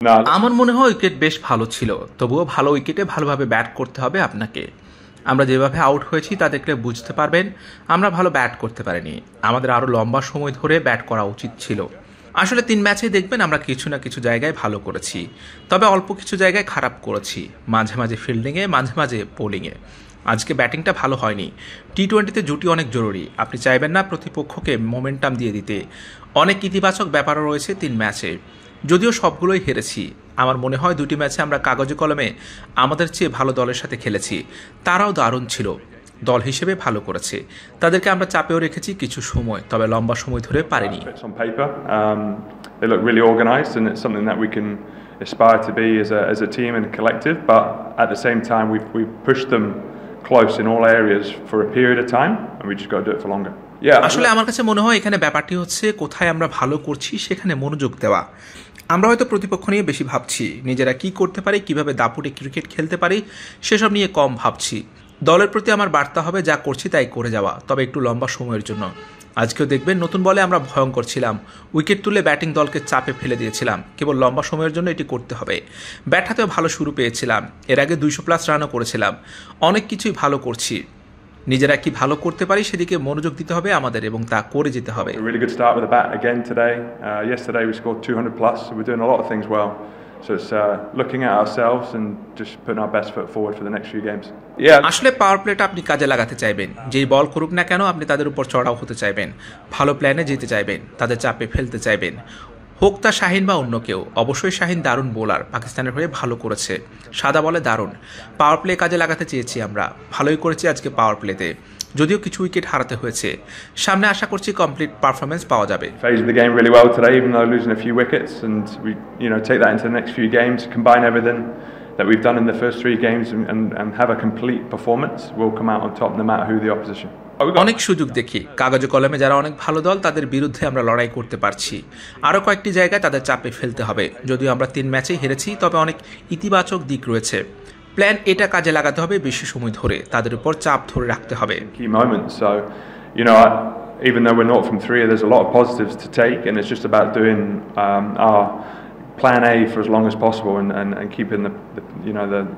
না। আমার মনে হয় উইকেট বেশ ভালো ছিল, তবুও ভালো উইকেটে ভালোভাবে ব্যাট করতে হবে আপনাকে। আমরা যেভাবে আউট হয়েছি তা দেখলে বুঝতে পারবেন আমরা ভালো ব্যাট করতে পারিনি। আমাদের আরও লম্বা সময় ধরে ব্যাট করা উচিত ছিল। আসলে 3 ম্যাচেই দেখবেন আমরা কিছু না কিছু জায়গায় ভালো করেছি, তবে অল্প কিছু জায়গায় খারাপ করেছি, মাঝে মাঝে ফিল্ডিংয়ে, মাঝে মাঝে বোলিংয়ে। আজকে ব্যাটিংটা ভালো হয়নি। টি-20তে জুটি অনেক জরুরি, আপনি চাইবেন না প্রতিপক্ষকে মোমেন্টাম দিয়ে দিতে। অনেক ইতিবাচক ব্যাপারও রয়েছে 3 ম্যাচে, যদিও সবগুলোই হেরেছি। আমার মনে হয় 2টি ম্যাচে আমরা কাগজে কলমে আমাদের চেয়ে ভালো দলের সাথে খেলেছি। তারাও দারুণ ছিল, দল হিসেবে ভালো করেছে। তাদেরকে আমরা চাপেও রেখেছি কিছু সময়, তবে লম্বা সময় ধরে পারিনি। On paper, they look really organised, and it's something that we can aspire to be as a team and a collective. But at the same time, we've pushed them close in all areas for a period of time, and we just got to do it for longer. আসলে আমার কাছে মনে হয় এখানে ব্যাপারটি হচ্ছে কোথায় আমরা ভালো করছি সেখানে মনোযোগ দেওয়া। আমরা হয়তো প্রতিপক্ষ নিয়ে বেশি ভাবছি, নিজেরা কি করতে পারি, কিভাবে দাপুটে ক্রিকেট খেলতে পারি সেসব নিয়ে কম ভাবছি। দলের প্রতি আমার বার্তা হবে যা করছি তাই করে যাওয়া, তবে একটু লম্বা সময়ের জন্য। আজকেও দেখবেন নতুন বলে আমরা ভয়ঙ্কর ছিলাম, উইকেট তুলে ব্যাটিং দলকে চাপে ফেলে দিয়েছিলাম। কেবল লম্বা সময়ের জন্য এটি করতে হবে। ব্যাট হাতেও ভালো শুরু পেয়েছিলাম, এর আগে 200+ রানও করেছিলাম। অনেক কিছুই ভালো করছি, নিজেরা কি ভালো করতে পারি সেদিকে মনোযোগ দিতে হবে আমাদের, এবং তা করে যেতে হবে। A really good start with the bat again today. Yesterday we scored 200+, so we're doing a lot of things well. So it's looking at ourselves and just putting our best foot forward for the next few games. আসলে পাওয়ার প্লেটা আপনি কাজে লাগাতে চাইবেন, যেই বল করুক না কেন আপনি তাদের উপর চড়াও হতে চাইবেন, ভালো প্ল্যানে যেতে চাইবেন, তাদের চাপে ফেলতে চাইবেন। হোক তা শাহিন বা অন্য কেউ। অবশ্যই শাহিন দারুণ বোলার, পাকিস্তানের হয়ে ভালো করেছে, সাদা বলে দারুণ। পাওয়ার প্লে কাজে লাগাতে চেয়েছি আমরা, ভালোই করেছি আজকে পাওয়ার প্লেতে, যদিও কিছু উইকেট হারাতে হয়েছে। সামনে আশা করছি কমপ্লিট পারফরমেন্স পাওয়া যাবে। Phased the game really well today, even though losing a few wickets, and we take that into the next few games, combine everything that we've done in the first 3 games and have a complete performance. We'll come out on top no matter who the opposition. অনেক সুযোগ দেখি কাগজে কলমে যারা অনেক ভালো দল তাদের বিরুদ্ধে আমরা লড়াই করতে পারছি। আরও কয়েকটি জায়গায় তাদের চাপে ফেলতে হবে। যদিও আমরা 3 ম্যাচেই হেরেছি, তবে অনেক ইতিবাচক দিক রয়েছে। প্ল্যান এটা কাজে লাগাতে হবে, বেশি সময় ধরে তাদের উপর চাপ ধরে রাখতে হবে। Key moments. So, even though we're not from 3, there's a lot of positives to take, and it's just about doing our plan A for as long as possible and keeping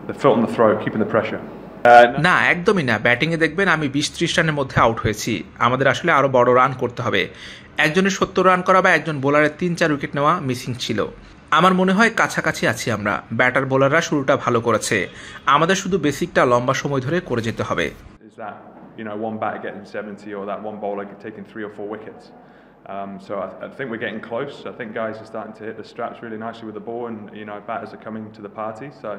the foot on the throat, keeping the pressure. না, একদমই না। ব্যাটিংয়ে দেখবেন আমি 20-30 রানের মধ্যে out হয়েছি। আমাদের আসলে আরও বড় রান করতে হবে। একজনের 70 রান করা বা একজন বোলারের 3-4 উইকেট নেওয়া মিসিং ছিল। আমার মনে হয় কাছাকাছি আছি আমরা। ব্যাটার বোলাররা শুরুটা ভালো করেছে, আমাদের শুধু বেসিকটা লম্বা সময় ধরে করে যেতে হবে। Is that one batter getting 70 or that one bowler taking 3 or 4 wickets? So I think we're getting close. I think guys are starting to hit the straps really nicely with the ball, and batters are coming to the party. So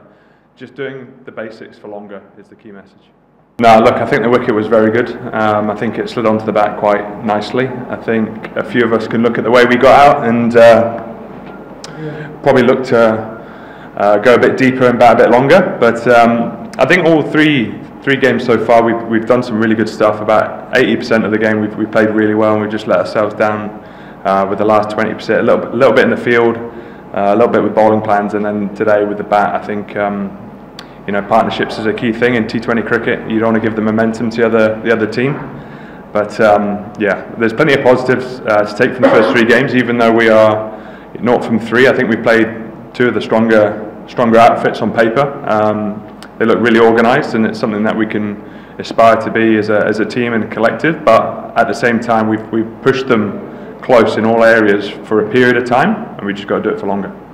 just doing the basics for longer is the key message. No, look, I think the wicket was very good. I think it slid onto the bat quite nicely. I think a few of us can look at the way we got out and probably look to go a bit deeper and bat a bit longer. But I think all three games so far we've done some really good stuff. About 80% of the game we've played really well, and we've just let ourselves down with the last 20%. A little bit in the field, a little bit with bowling plans, and then today with the bat. I think partnerships is a key thing in T20 cricket. You don't want to give the momentum to the other team. But there's plenty of positives to take from the first 3 games. Even though we are not from 3, I think we played 2 of the stronger outfits on paper. They look really organised, and it's something that we can aspire to be as a team and a collective. But at the same time, we've pushed them close in all areas for a period of time, and we just got to do it for longer.